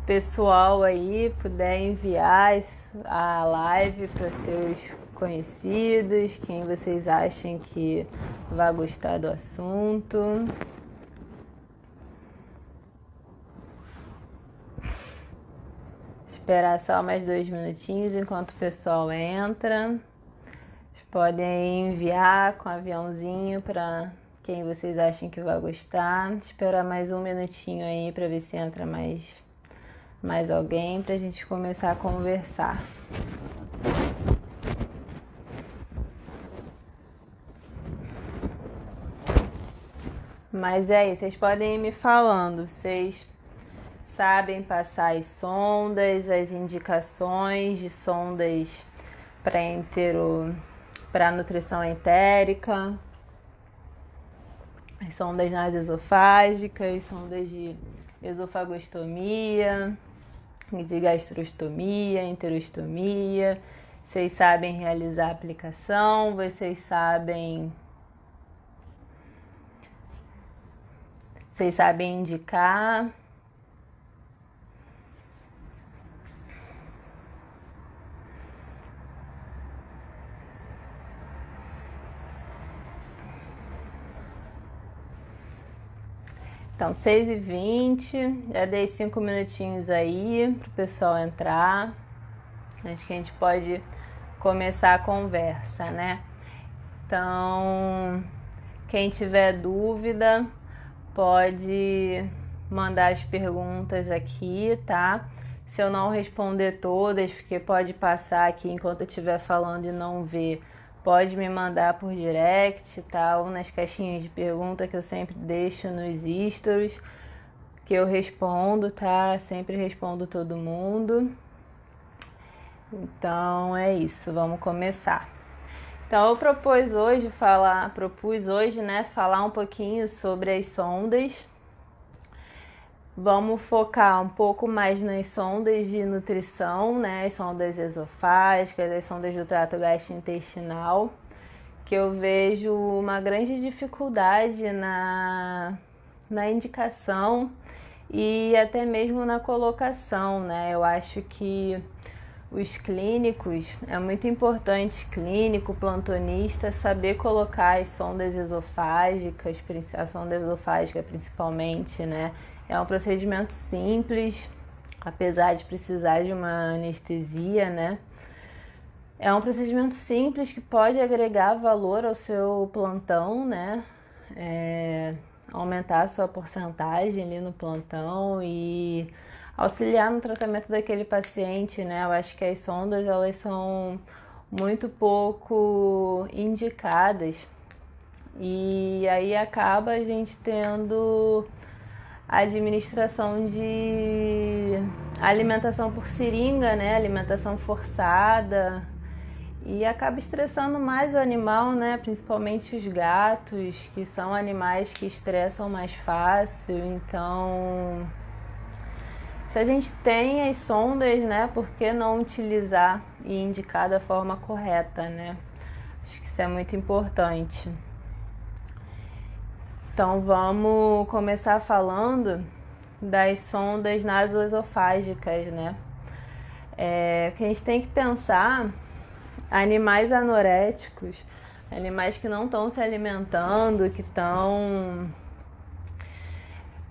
pessoal aí puder enviar a live para seus conhecidos, quem vocês acham que vai gostar do assunto. Esperar só mais 2 minutinhos enquanto o pessoal entra. Vocês podem enviar com aviãozinho para quem vocês acham que vai gostar. Esperar mais 1 minutinho aí para ver se entra mais alguém para a gente começar a conversar. Mas é isso, vocês podem ir me falando, vocês sabem passar as sondas, as indicações de sondas para nutrição entérica, as sondas nasesofágicas, sondas de esofagostomia, de gastrostomia, enterostomia. Vocês sabem realizar a aplicação, vocês sabem indicar. Então, 6h20, já dei 5 minutinhos aí pro pessoal entrar. Acho que a gente pode começar a conversa, né? Então, quem tiver dúvida, pode mandar as perguntas aqui, tá? Se eu não responder todas, porque pode passar aqui enquanto eu estiver falando e não ver, pode me mandar por direct, tá? Ou nas caixinhas de pergunta que eu sempre deixo nos stories, que eu respondo, tá? Sempre respondo todo mundo. Então é isso, vamos começar. Então eu propus hoje, falar um pouquinho sobre as sondas. Vamos focar um pouco mais nas sondas de nutrição, né? As sondas esofágicas, as sondas do trato gastrointestinal, que eu vejo uma grande dificuldade na indicação e até mesmo na colocação, né? Eu acho que os clínicos, é muito importante, clínico, plantonista, saber colocar as sondas esofágicas, a sonda esofágica principalmente, né? É um procedimento simples, apesar de precisar de uma anestesia, né? É um procedimento simples que pode agregar valor ao seu plantão, né? Aumentar a sua porcentagem ali no plantão e auxiliar no tratamento daquele paciente, né? Eu acho que as sondas, elas são muito pouco indicadas e aí acaba a gente tendo a administração de alimentação por seringa, né? Alimentação forçada e acaba estressando mais o animal, né? Principalmente os gatos, que são animais que estressam mais fácil. Então, se a gente tem as sondas, né? Por que não utilizar e indicar da forma correta, né? Acho que isso é muito importante. Então vamos começar falando das sondas nasoesofágicas, né? Que a gente tem que pensar, animais anoréticos, animais que não estão se alimentando, que estão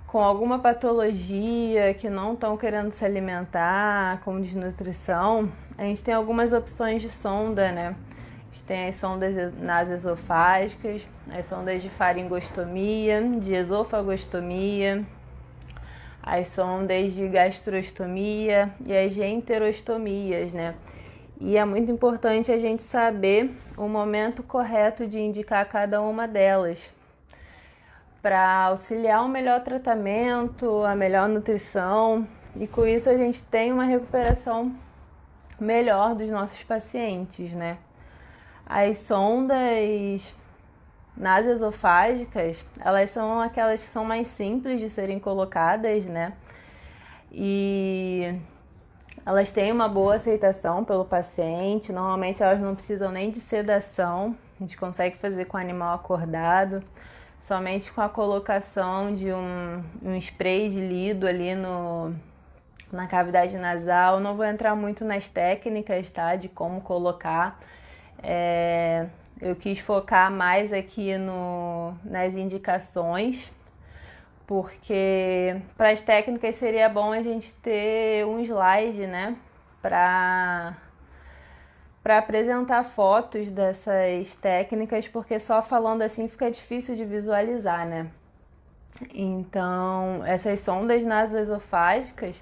com alguma patologia, que não estão querendo se alimentar, com desnutrição, a gente tem algumas opções de sonda, né? A gente tem as sondas nasoesofágicas, as sondas de faringostomia, de esofagostomia, as sondas de gastrostomia e as de enterostomias, né? E é muito importante a gente saber o momento correto de indicar cada uma delas, para auxiliar um melhor tratamento, a melhor nutrição, e com isso a gente tem uma recuperação melhor dos nossos pacientes, né? As sondas nasoesofágicas, elas são aquelas que são mais simples de serem colocadas, né? E elas têm uma boa aceitação pelo paciente, normalmente elas não precisam nem de sedação, a gente consegue fazer com o animal acordado, somente com a colocação de um spray de lido ali na cavidade nasal. Não vou entrar muito nas técnicas, tá, de como colocar. Eu quis focar mais aqui nas indicações, porque para as técnicas seria bom a gente ter um slide, né, para apresentar fotos dessas técnicas, porque só falando assim fica difícil de visualizar, né? Então, essas sondas nasoesofágicas,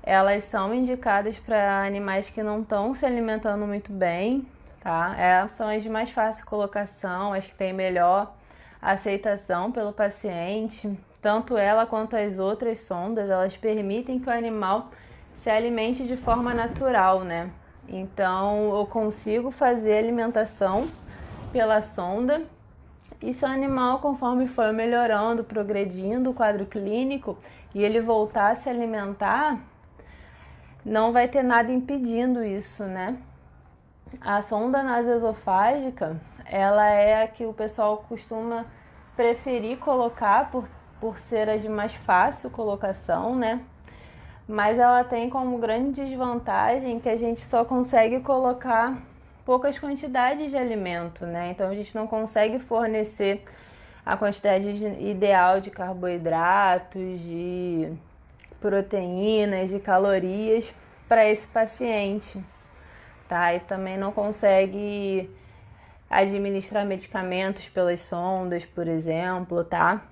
elas são indicadas para animais que não estão se alimentando muito bem, tá? São as de mais fácil colocação, as que têm melhor aceitação pelo paciente. Tanto ela quanto as outras sondas, elas permitem que o animal se alimente de forma natural, né? Então, eu consigo fazer alimentação pela sonda e se o animal, conforme for melhorando, progredindo o quadro clínico e ele voltar a se alimentar, não vai ter nada impedindo isso, né? A sonda nasoesofágica, ela é a que o pessoal costuma preferir colocar por ser a de mais fácil colocação, né? Mas ela tem como grande desvantagem que a gente só consegue colocar poucas quantidades de alimento, né? Então a gente não consegue fornecer a quantidade ideal de carboidratos, de proteínas, de calorias para esse paciente, tá? E também não consegue administrar medicamentos pelas sondas, por exemplo, tá?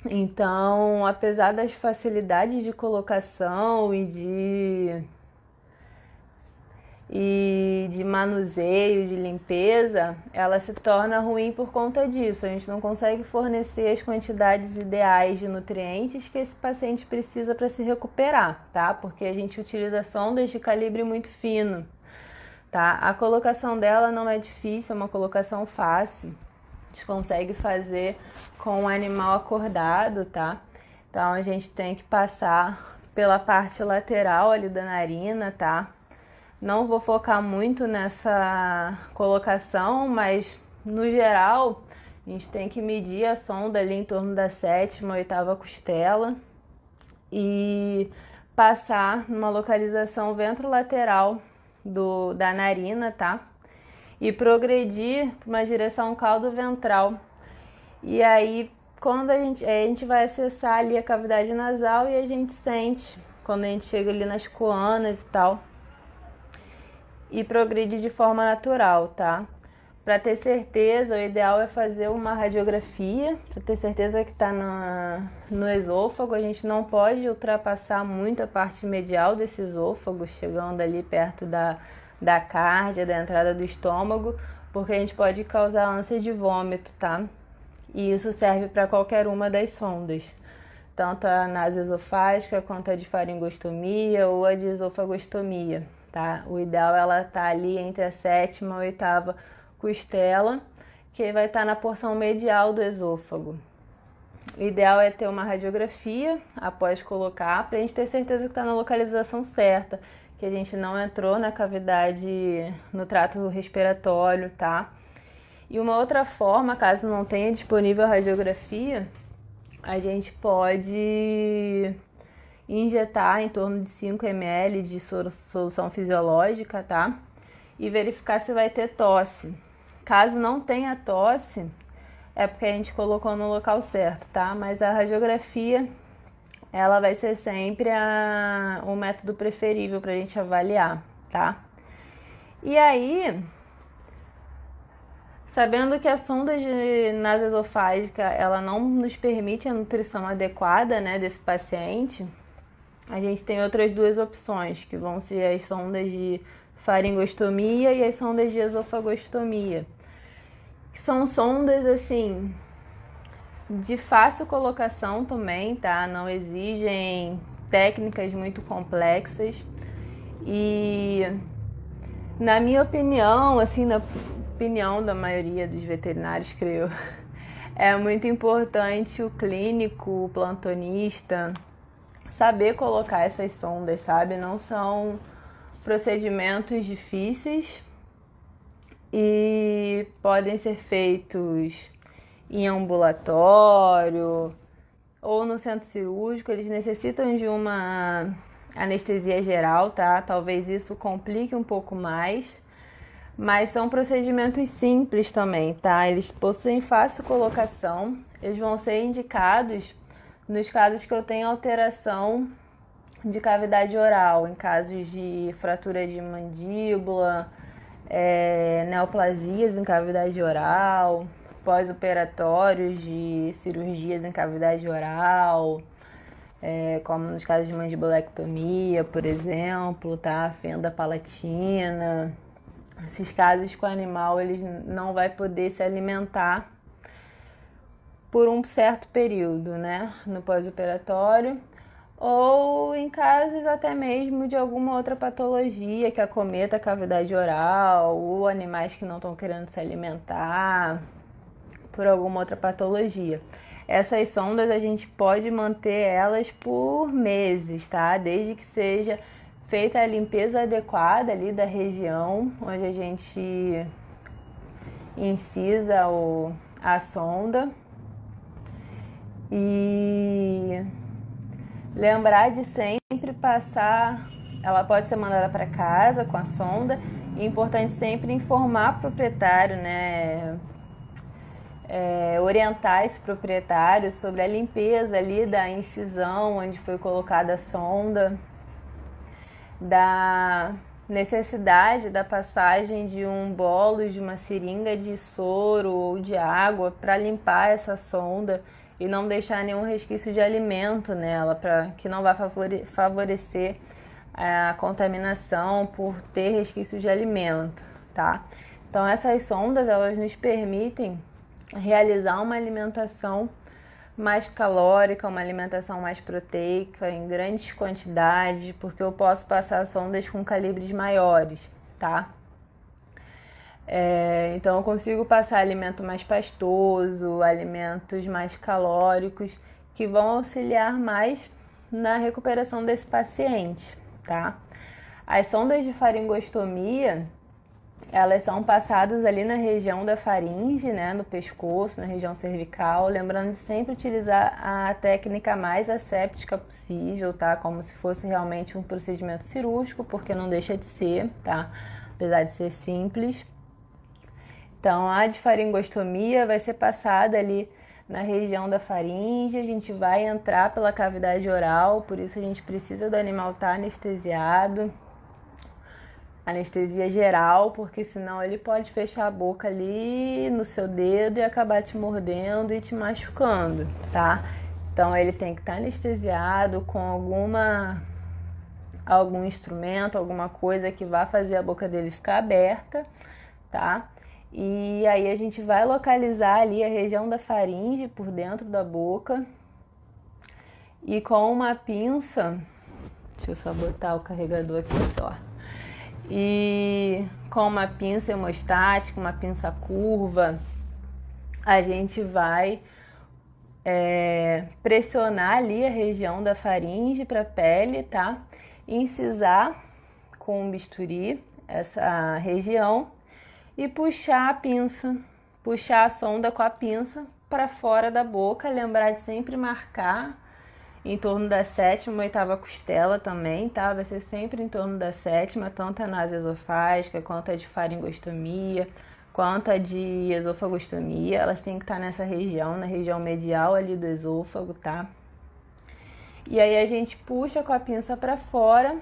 Então, apesar das facilidades de colocação e de manuseio, de limpeza, ela se torna ruim por conta disso. A gente não consegue fornecer as quantidades ideais de nutrientes que esse paciente precisa para se recuperar, tá? Porque a gente utiliza sondas de calibre muito fino, tá? A colocação dela não é difícil, é uma colocação fácil. A gente consegue fazer com o animal acordado, tá? Então a gente tem que passar pela parte lateral ali da narina, tá? Não vou focar muito nessa colocação, mas no geral a gente tem que medir a sonda ali em torno da 7ª, 8ª costela e passar numa localização ventrolateral da narina, tá? E progredir para uma direção caudo-ventral. E aí, quando a gente vai acessar ali a cavidade nasal e a gente sente, quando a gente chega ali nas coanas e tal, e progride de forma natural, tá? Para ter certeza, o ideal é fazer uma radiografia, para ter certeza que está no esôfago. A gente não pode ultrapassar muito a parte medial desse esôfago, chegando ali perto da cárdia, da entrada do estômago, porque a gente pode causar ânsia de vômito, tá? E isso serve para qualquer uma das sondas, tanto a nasoesofágica quanto a de faringostomia ou a de esofagostomia, tá? O ideal é ela estar ali entre a 7ª e 8ª costela, que vai estar na porção medial do esôfago. O ideal é ter uma radiografia após colocar, para a gente ter certeza que está na localização certa, que a gente não entrou na cavidade, no trato respiratório, tá? E uma outra forma, caso não tenha disponível a radiografia, a gente pode injetar em torno de 5 ml de solução fisiológica, tá? E verificar se vai ter tosse. Caso não tenha tosse, é porque a gente colocou no local certo, tá? Mas a radiografia, ela vai ser sempre o método preferível para a gente avaliar, tá? E aí, sabendo que a sonda nasoesofágica, ela não nos permite a nutrição adequada, né, desse paciente, a gente tem outras duas opções, que vão ser as sondas de faringostomia e as sondas de esofagostomia, que são sondas, assim, de fácil colocação também, tá? Não exigem técnicas muito complexas e, na minha opinião, assim, na opinião da maioria dos veterinários, creio, é muito importante o clínico, o plantonista, saber colocar essas sondas, sabe? Não são procedimentos difíceis e podem ser feitos em ambulatório ou no centro cirúrgico. Eles necessitam de uma anestesia geral, tá? Talvez isso complique um pouco mais, mas são procedimentos simples também, tá? Eles possuem fácil colocação, eles vão ser indicados nos casos que eu tenho alteração de cavidade oral, em casos de fratura de mandíbula, neoplasias em cavidade oral, pós-operatórios de cirurgias em cavidade oral, como nos casos de mandibulectomia, por exemplo, tá? Fenda palatina. Esses casos que o animal ele não vai poder se alimentar por um certo período, né? No pós-operatório, ou em casos até mesmo de alguma outra patologia que acometa a cavidade oral, ou animais que não estão querendo se alimentar por alguma outra patologia. Essas sondas a gente pode manter elas por meses, tá? Desde que seja feita a limpeza adequada ali da região onde a gente incisa a sonda. E lembrar de sempre passar, ela pode ser mandada para casa com a sonda. É importante sempre informar o proprietário, né? Orientar esse proprietário sobre a limpeza ali da incisão onde foi colocada a sonda, da necessidade da passagem de um bolus, de uma seringa de soro ou de água para limpar essa sonda e não deixar nenhum resquício de alimento nela, para que não vá favorecer a contaminação por ter resquício de alimento, tá? Então essas sondas elas nos permitem realizar uma alimentação mais calórica, uma alimentação mais proteica, em grandes quantidades, porque eu posso passar sondas com calibres maiores, tá? Então eu consigo passar alimento mais pastoso, alimentos mais calóricos, que vão auxiliar mais na recuperação desse paciente, tá? As sondas de faringostomia, elas são passadas ali na região da faringe, né, no pescoço, na região cervical, lembrando de sempre utilizar a técnica mais asséptica possível, tá? Como se fosse realmente um procedimento cirúrgico, porque não deixa de ser, tá? Apesar de ser simples. Então, a de faringostomia vai ser passada ali na região da faringe, a gente vai entrar pela cavidade oral, por isso a gente precisa do animal estar anestesiado. Anestesia geral, porque senão ele pode fechar a boca ali no seu dedo e acabar te mordendo e te machucando, tá? Então ele tem que estar anestesiado com algum instrumento, alguma coisa que vá fazer a boca dele ficar aberta, tá? E aí a gente vai localizar ali a região da faringe por dentro da boca e com uma pinça, deixa eu só botar o carregador aqui só. E com uma pinça hemostática, uma pinça curva, a gente vai pressionar ali a região da faringe para a pele, tá? Incisar com um bisturi essa região e puxar a pinça, puxar a sonda com a pinça para fora da boca, lembrar de sempre marcar em torno da 7ª, 8ª costela também, tá? Vai ser sempre em torno da 7ª, tanto a nasoesofágica, quanto a de faringostomia, quanto a de esofagostomia. Elas têm que estar nessa região, na região medial ali do esôfago, tá? E aí a gente puxa com a pinça para fora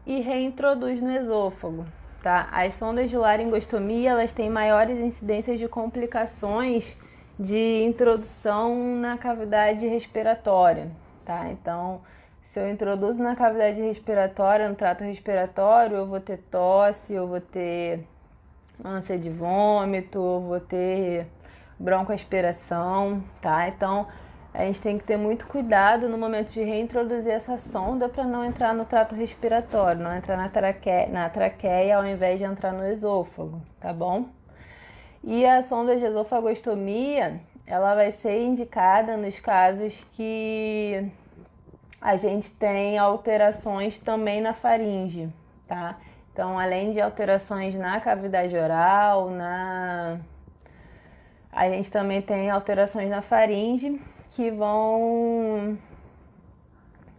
e reintroduz no esôfago, tá? As sondas de laringostomia, elas têm maiores incidências de complicações de introdução na cavidade respiratória, tá? Então, se eu introduzo na cavidade respiratória, no trato respiratório, eu vou ter tosse, eu vou ter ânsia de vômito, eu vou ter broncoaspiração, tá? Então, a gente tem que ter muito cuidado no momento de reintroduzir essa sonda para não entrar no trato respiratório, não entrar na traqueia ao invés de entrar no esôfago, tá bom? E a sonda de esofagostomia, ela vai ser indicada nos casos que a gente tem alterações também na faringe, tá? Então, além de alterações na cavidade oral, a gente também tem alterações na faringe que vão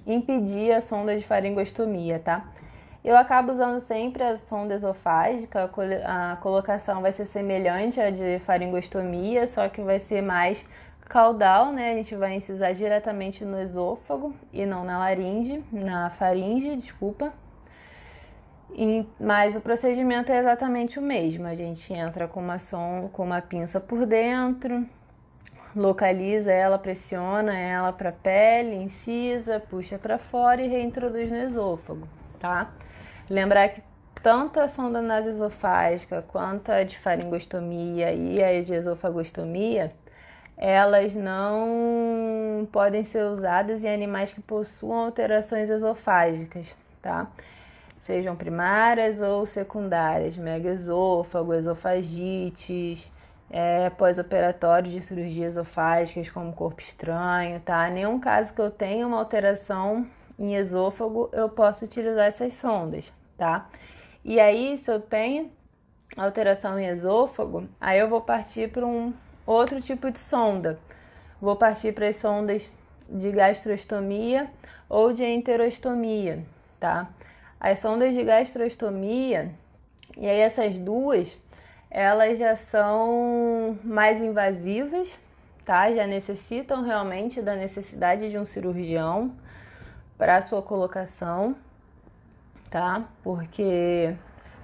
impedir a sonda de faringostomia, tá? Eu acabo usando sempre a sonda esofágica, a colocação vai ser semelhante à de faringostomia, só que vai ser mais caudal, né? A gente vai incisar diretamente no esôfago e não na laringe, na faringe, desculpa. Mas o procedimento é exatamente o mesmo. A gente entra com uma pinça por dentro, localiza ela, pressiona ela para a pele, incisa, puxa para fora e reintroduz no esôfago, tá? Lembrar que tanto a sonda nasoesofágica quanto a de faringostomia e a de esofagostomia, elas não podem ser usadas em animais que possuam alterações esofágicas, tá? Sejam primárias ou secundárias, megaesôfago, esofagites, pós-operatórios de cirurgias esofágicas como corpo estranho, tá? Nenhum caso que eu tenha uma alteração em esôfago, eu posso utilizar essas sondas, tá? E aí, se eu tenho alteração em esôfago, aí eu vou partir para um outro tipo de sonda. Vou partir para as sondas de gastrostomia ou de enterostomia, tá? As sondas de gastrostomia, e aí essas duas, elas já são mais invasivas, tá? Já necessitam realmente da necessidade de um cirurgião para sua colocação, tá? Porque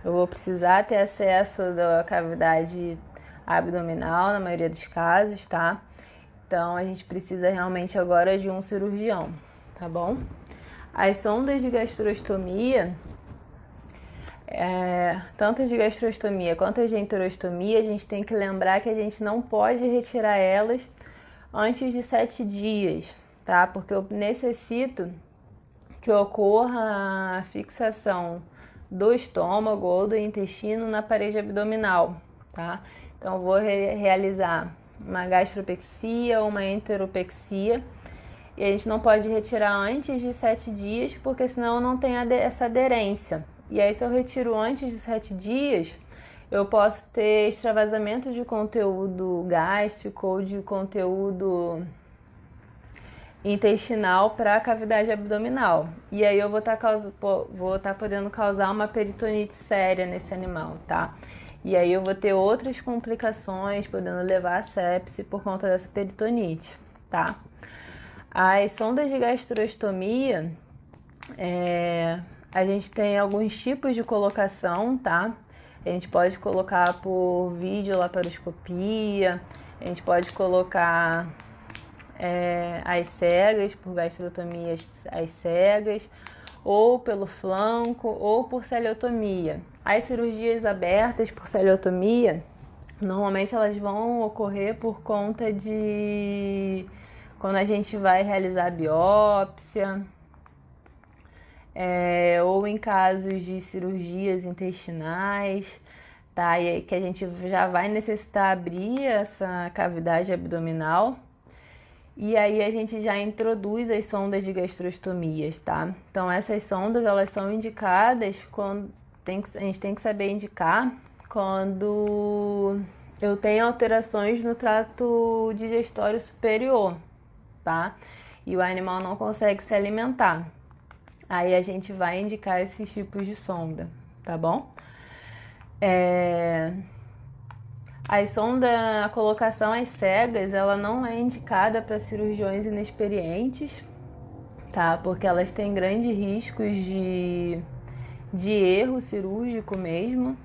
eu vou precisar ter acesso da cavidade abdominal na maioria dos casos, tá? Então a gente precisa realmente agora de um cirurgião, tá bom? As sondas de gastrostomia, tanto de gastrostomia quanto as de enterostomia, a gente tem que lembrar que a gente não pode retirar elas antes de 7 dias, tá? Porque eu necessito que ocorra a fixação do estômago ou do intestino na parede abdominal, tá? Então, eu vou realizar uma gastropexia ou uma enteropexia e a gente não pode retirar antes de 7 dias, porque senão não tem essa aderência. E aí, se eu retiro antes de 7 dias, eu posso ter extravasamento de conteúdo gástrico ou de conteúdo intestinal para a cavidade abdominal. E aí eu vou estar podendo causar uma peritonite séria nesse animal, tá? E aí eu vou ter outras complicações, podendo levar a sepse por conta dessa peritonite, tá? As sondas de gastrostomia, a gente tem alguns tipos de colocação, tá? A gente pode colocar por videolaparoscopia, a gente pode colocar às cegas, por gastrotomia às cegas, ou pelo flanco, ou por celiotomia. As cirurgias abertas por celiotomia, normalmente elas vão ocorrer por conta de quando a gente vai realizar biópsia, ou em casos de cirurgias intestinais, tá? E aí que a gente já vai necessitar abrir essa cavidade abdominal. E aí a gente já introduz as sondas de gastrostomias, tá? Então essas sondas, elas são indicadas quando a gente tem que saber indicar quando eu tenho alterações no trato digestório superior, tá? E o animal não consegue se alimentar. Aí a gente vai indicar esses tipos de sonda, tá bom? A colocação às cegas, ela não é indicada para cirurgiões inexperientes, tá? Porque elas têm grandes riscos de erro cirúrgico mesmo.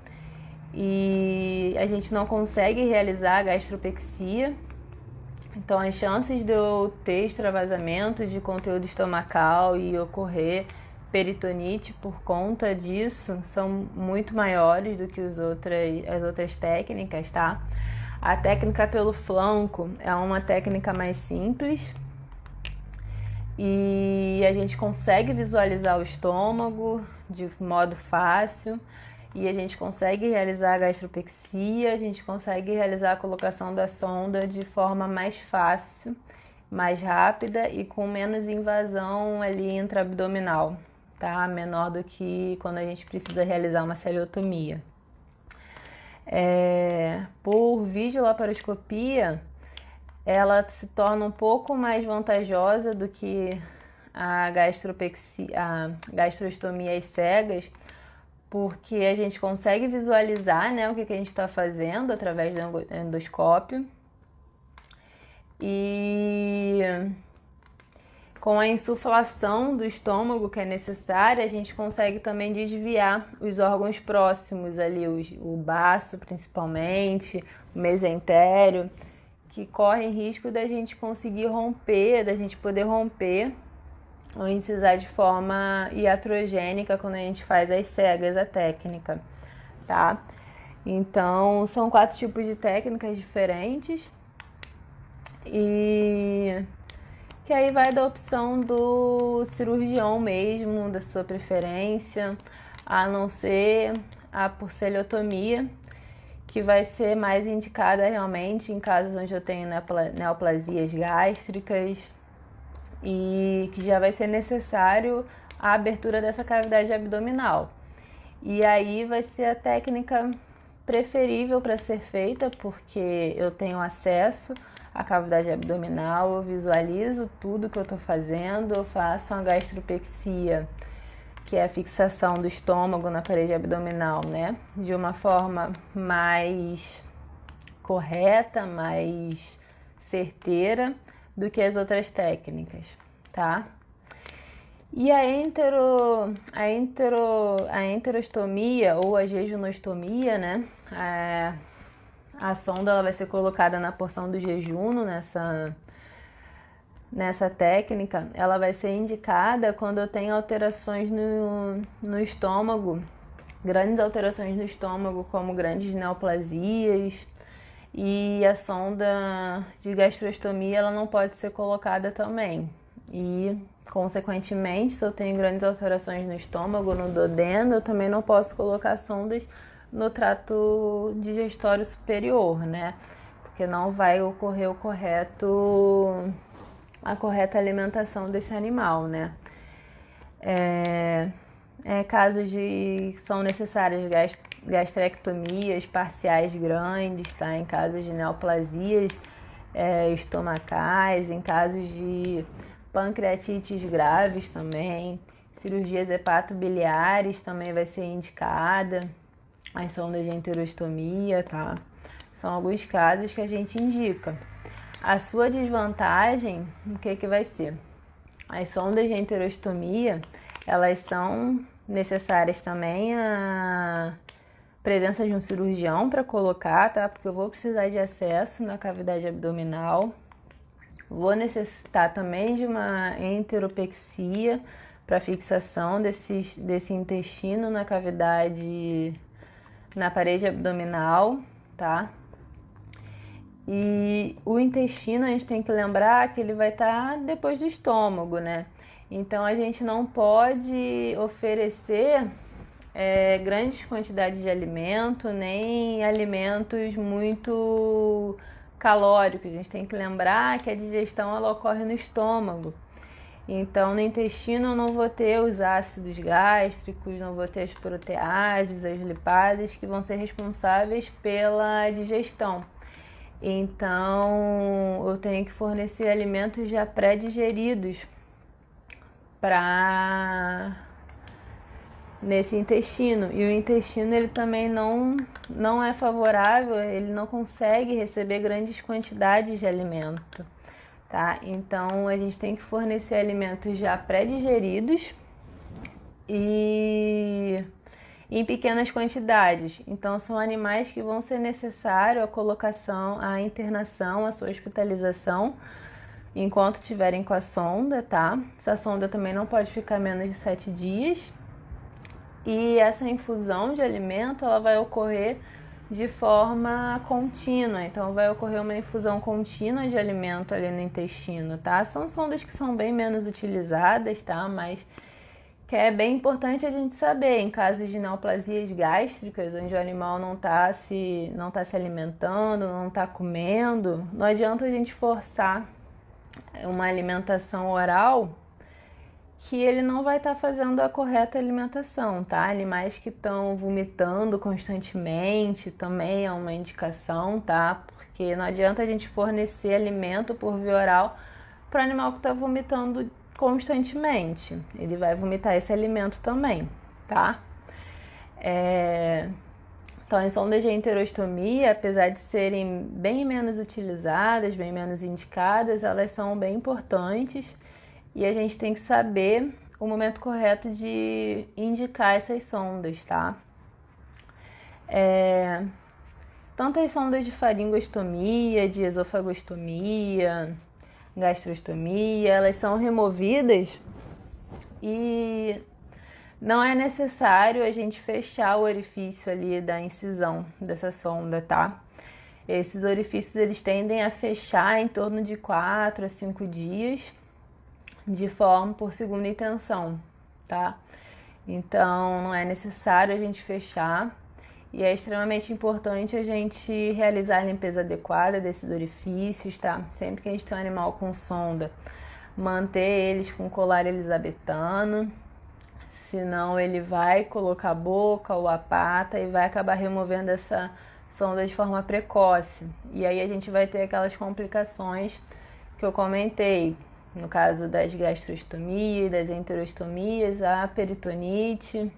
E a gente não consegue realizar a gastropexia. Então, as chances de eu ter extravasamento de conteúdo estomacal e ocorrer peritonite por conta disso são muito maiores do que as outras técnicas, tá? A técnica pelo flanco é uma técnica mais simples e a gente consegue visualizar o estômago de modo fácil e a gente consegue realizar a gastropexia, a gente consegue realizar a colocação da sonda de forma mais fácil, mais rápida e com menos invasão ali intraabdominal, tá? Menor do que quando a gente precisa realizar uma celiotomia. Por videolaparoscopia, ela se torna um pouco mais vantajosa do que a gastrostomia às cegas, porque a gente consegue visualizar, né, o que a gente está fazendo através do endoscópio. E com a insuflação do estômago que é necessária, a gente consegue também desviar os órgãos próximos ali, o baço principalmente, o mesentério, que correm risco da gente conseguir romper, da gente poder romper ou incisar de forma iatrogênica quando a gente faz as cegas, a técnica, tá? Então, são 4 tipos de técnicas diferentes e que aí vai da opção do cirurgião mesmo, da sua preferência, a não ser a porceliotomia, que vai ser mais indicada realmente em casos onde eu tenho neoplasias gástricas e que já vai ser necessário a abertura dessa cavidade abdominal. E aí vai ser a técnica preferível para ser feita, porque eu tenho acesso à cavidade abdominal, eu visualizo tudo que eu estou fazendo, eu faço uma gastropexia, que é a fixação do estômago na parede abdominal, né? De uma forma mais correta, mais certeira do que as outras técnicas, tá? E a enterostomia ou a jejunostomia, né? A sonda ela vai ser colocada na porção do jejuno, nessa técnica. Ela vai ser indicada quando eu tenho alterações no estômago, grandes alterações no estômago, como grandes neoplasias, e a sonda de gastrostomia ela não pode ser colocada também. E, consequentemente, se eu tenho grandes alterações no estômago, no duodeno, eu também não posso colocar sondas no trato digestório superior, né? Porque não vai ocorrer a correta alimentação desse animal, né? Casos de são necessárias gastrectomias parciais grandes, tá? Em casos de neoplasias estomacais, em casos de pancreatites graves também, cirurgias hepatobiliares também vai ser indicada, as sondas de enterostomia, tá? São alguns casos que a gente indica. A sua desvantagem, o que vai ser? As sondas de enterostomia, elas são necessárias também a presença de um cirurgião para colocar, tá? Porque eu vou precisar de acesso na cavidade abdominal. Vou necessitar também de uma enteropexia para fixação desse intestino na cavidade, na parede abdominal, tá? E o intestino, a gente tem que lembrar que ele vai estar depois do estômago, né? Então, a gente não pode oferecer grandes quantidades de alimento, nem alimentos muito calóricos. A gente tem que lembrar que a digestão ela ocorre no estômago. Então, no intestino eu não vou ter os ácidos gástricos, não vou ter as proteases, as lipases que vão ser responsáveis pela digestão. Então, eu tenho que fornecer alimentos já pré-digeridos nesse intestino. E o intestino ele também não é favorável, ele não consegue receber grandes quantidades de alimento, tá? Então, a gente tem que fornecer alimentos já pré-digeridos e em pequenas quantidades. Então, são animais que vão ser necessário a colocação, a internação, a sua hospitalização enquanto estiverem com a sonda, tá? Essa sonda também não pode ficar menos de 7 dias. E essa infusão de alimento, ela vai ocorrer de forma contínua. Então, vai ocorrer uma infusão contínua de alimento ali no intestino, tá? São sondas que são bem menos utilizadas, tá? Mas que é bem importante a gente saber, em casos de neoplasias gástricas, onde o animal não está se alimentando, não está comendo, não adianta a gente forçar uma alimentação oral que ele não vai estar fazendo a correta alimentação, tá? Animais que estão vomitando constantemente também é uma indicação, tá? Porque não adianta a gente fornecer alimento por via oral para animal que está vomitando constantemente. Ele vai vomitar esse alimento também, tá? Então, as sondas de enterostomia, apesar de serem bem menos utilizadas, bem menos indicadas, elas são bem importantes e a gente tem que saber o momento correto de indicar essas sondas, tá? Tanto as sondas de faringostomia, de esofagostomia, gastrostomia, elas são removidas e não é necessário a gente fechar o orifício ali da incisão dessa sonda, tá? Esses orifícios eles tendem a fechar em torno de 4 a 5 dias de forma por segunda intenção, tá? Então não é necessário a gente fechar e é extremamente importante a gente realizar a limpeza adequada desses orifícios, tá? Sempre que a gente tem um animal com sonda, manter eles com colar elisabetano, senão ele vai colocar a boca ou a pata e vai acabar removendo essa sonda de forma precoce. E aí a gente vai ter aquelas complicações que eu comentei, no caso das gastrostomias, das enterostomias, a peritonite.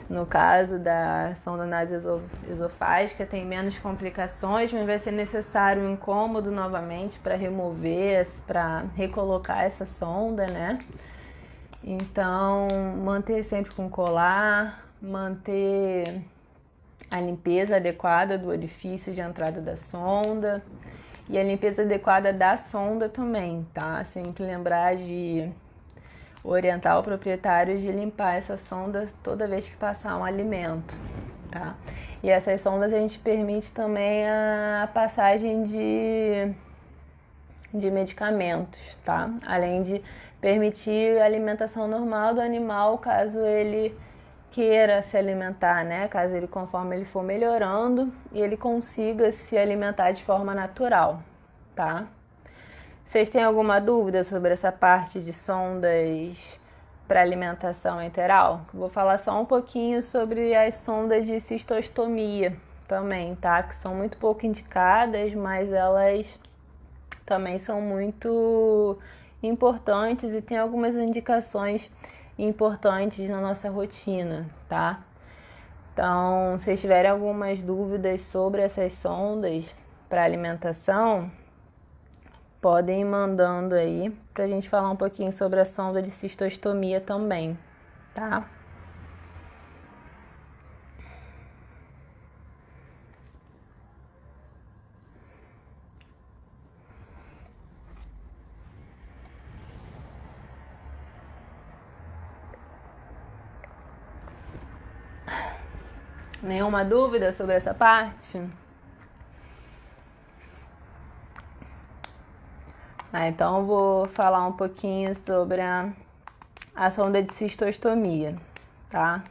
No caso da sonda nasoesofágica tem menos complicações, mas vai ser necessário um incômodo novamente para remover, para recolocar essa sonda, né? Então, manter sempre com colar, manter a limpeza adequada do orifício de entrada da sonda e a limpeza adequada da sonda também, tá? Sempre lembrar de orientar o proprietário de limpar essa sonda toda vez que passar um alimento, tá? E essas sondas a gente permite também a passagem de medicamentos, tá? Além de permitir a alimentação normal do animal, caso ele queira se alimentar, né? Caso ele, conforme ele for melhorando, ele consiga se alimentar de forma natural, tá? Vocês têm alguma dúvida sobre essa parte de sondas para alimentação enteral? Vou falar só um pouquinho sobre as sondas de cistostomia também, tá? Que são muito pouco indicadas, mas elas também são muito importantes e tem algumas indicações importantes na nossa rotina, tá? Então, se vocês tiverem algumas dúvidas sobre essas sondas para alimentação, podem ir mandando aí pra gente falar um pouquinho sobre a sonda de cistostomia também, tá? Nenhuma dúvida sobre essa parte? Então eu vou falar um pouquinho sobre a sonda de cistostomia, tá?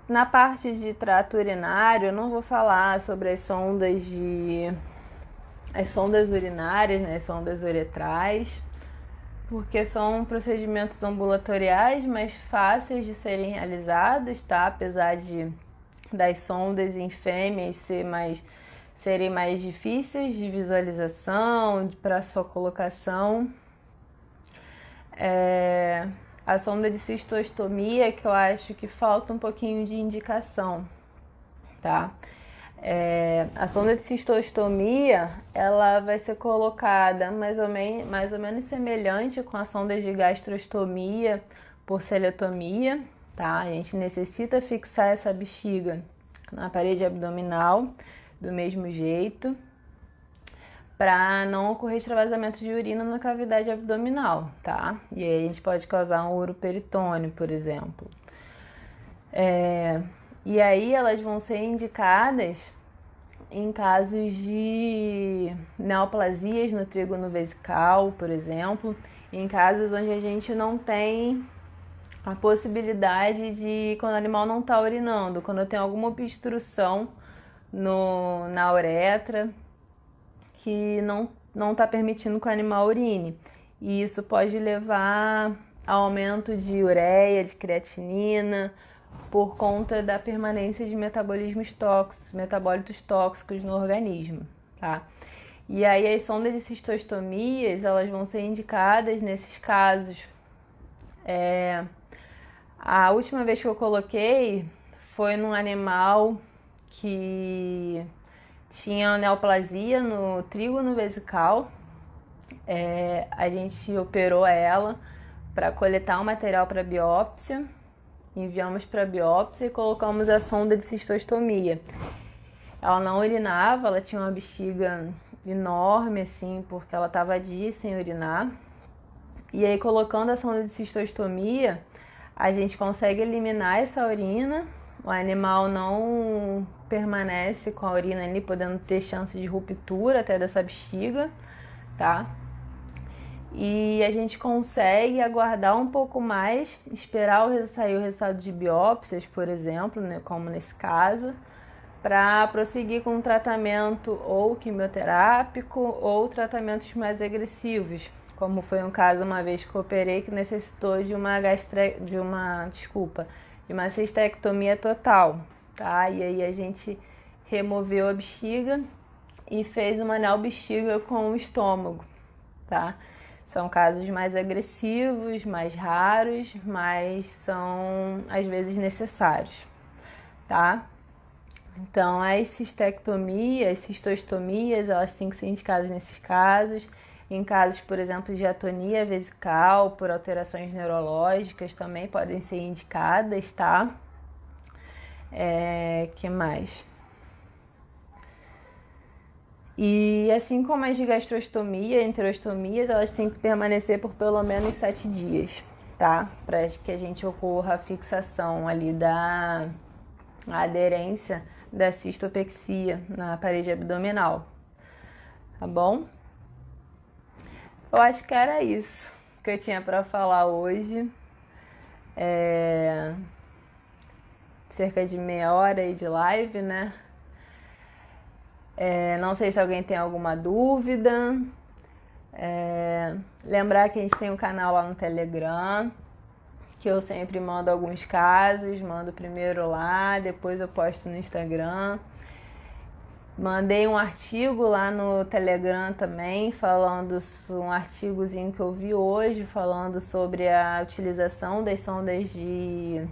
Na parte de trato urinário, eu não vou falar sobre as sondas urinárias, né, as sondas uretrais, porque são procedimentos ambulatoriais, mas fáceis de serem realizados, tá? Apesar das sondas em fêmeas serem mais difíceis de visualização, para sua colocação. A sonda de cistostomia, que eu acho que falta um pouquinho de indicação, tá? A sonda de cistostomia, ela vai ser colocada mais ou menos semelhante com a sonda de gastrostomia por celetomia, tá? A gente necessita fixar essa bexiga na parede abdominal do mesmo jeito, para não ocorrer extravasamento de urina na cavidade abdominal, tá? E aí a gente pode causar um uroperitônio, por exemplo. E aí elas vão ser indicadas em casos de neoplasias no trígono vesical, por exemplo, em casos onde a gente não tem a possibilidade de, quando o animal não está urinando, quando tem alguma obstrução na uretra que não está permitindo que o animal urine. E isso pode levar a aumento de ureia, de creatinina, por conta da permanência de metabólitos tóxicos no organismo, tá? E aí as sondas de cistostomias, elas vão ser indicadas nesses casos. A última vez que eu coloquei foi num animal que tinha neoplasia no trígono vesical. A gente operou ela para coletar o material para biópsia, enviamos para biópsia e colocamos a sonda de cistostomia. Ela não urinava, ela tinha uma bexiga enorme, assim, porque ela estava dias sem urinar. E aí, colocando a sonda de cistostomia, a gente consegue eliminar essa urina. O animal não permanece com a urina ali, podendo ter chance de ruptura até dessa bexiga, tá? E a gente consegue aguardar um pouco mais, esperar sair o resultado de biópsias, por exemplo, né, como nesse caso, para prosseguir com um tratamento ou quimioterápico ou tratamentos mais agressivos, como foi um caso uma vez que eu operei que necessitou de uma cistectomia total, tá? E aí a gente removeu a bexiga e fez uma neobexiga com o estômago, tá? São casos mais agressivos, mais raros, mas são às vezes necessários, tá? Então, as cistectomias, cistostomias, elas têm que ser indicadas nesses casos. Em casos, por exemplo, de atonia vesical, por alterações neurológicas, também podem ser indicadas, tá? Que mais? E assim como as de gastrostomia, enterostomias, elas têm que permanecer por pelo menos 7 dias, tá? Para que a gente ocorra a fixação ali da aderência da cistopexia na parede abdominal, tá bom? Eu acho que era isso que eu tinha para falar hoje. Cerca de meia hora aí de live, né? Não sei se alguém tem alguma dúvida. Lembrar que a gente tem um canal lá no Telegram, que eu sempre mando alguns casos, mando primeiro lá, depois eu posto no Instagram. Mandei um artigo lá no Telegram também, um artigozinho que eu vi hoje, falando sobre a utilização das sondas de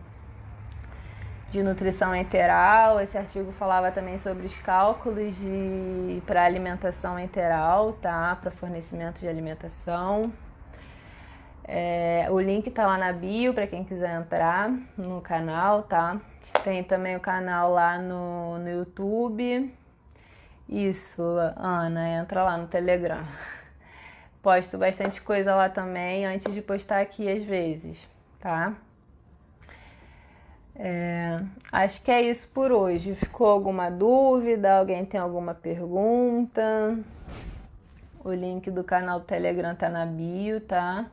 nutrição enteral. Esse artigo falava também sobre os cálculos para alimentação enteral, tá? Para fornecimento de alimentação. O link tá lá na bio para quem quiser entrar no canal, tá? Tem também o canal lá no YouTube. Isso, Ana, entra lá no Telegram. Posto bastante coisa lá também antes de postar aqui às vezes, tá? Acho que é isso por hoje. Ficou alguma dúvida? Alguém tem alguma pergunta? O link do canal do Telegram tá na bio, tá?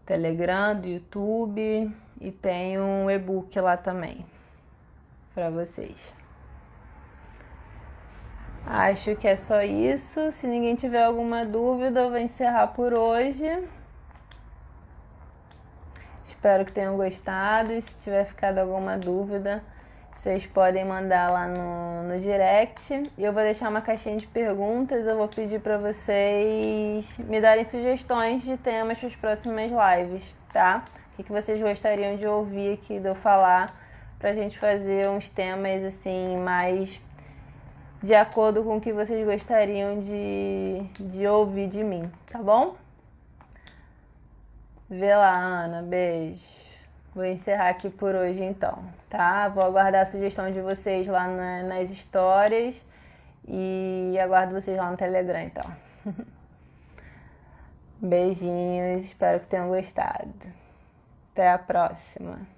Telegram, do YouTube, e tem um e-book lá também para vocês. Acho que é só isso. Se ninguém tiver alguma dúvida, eu vou encerrar por hoje. Espero que tenham gostado, e se tiver ficado alguma dúvida, vocês podem mandar lá no direct. Eu vou deixar uma caixinha de perguntas, eu vou pedir para vocês me darem sugestões de temas para as próximas lives, tá? O que vocês gostariam de ouvir aqui, de eu falar, pra gente fazer uns temas assim, mais de acordo com o que vocês gostariam de ouvir de mim, tá bom? Vê lá, Ana, beijo. Vou encerrar aqui por hoje então, tá? Vou aguardar a sugestão de vocês lá nas histórias e aguardo vocês lá no Telegram então. Beijinhos, espero que tenham gostado. Até a próxima.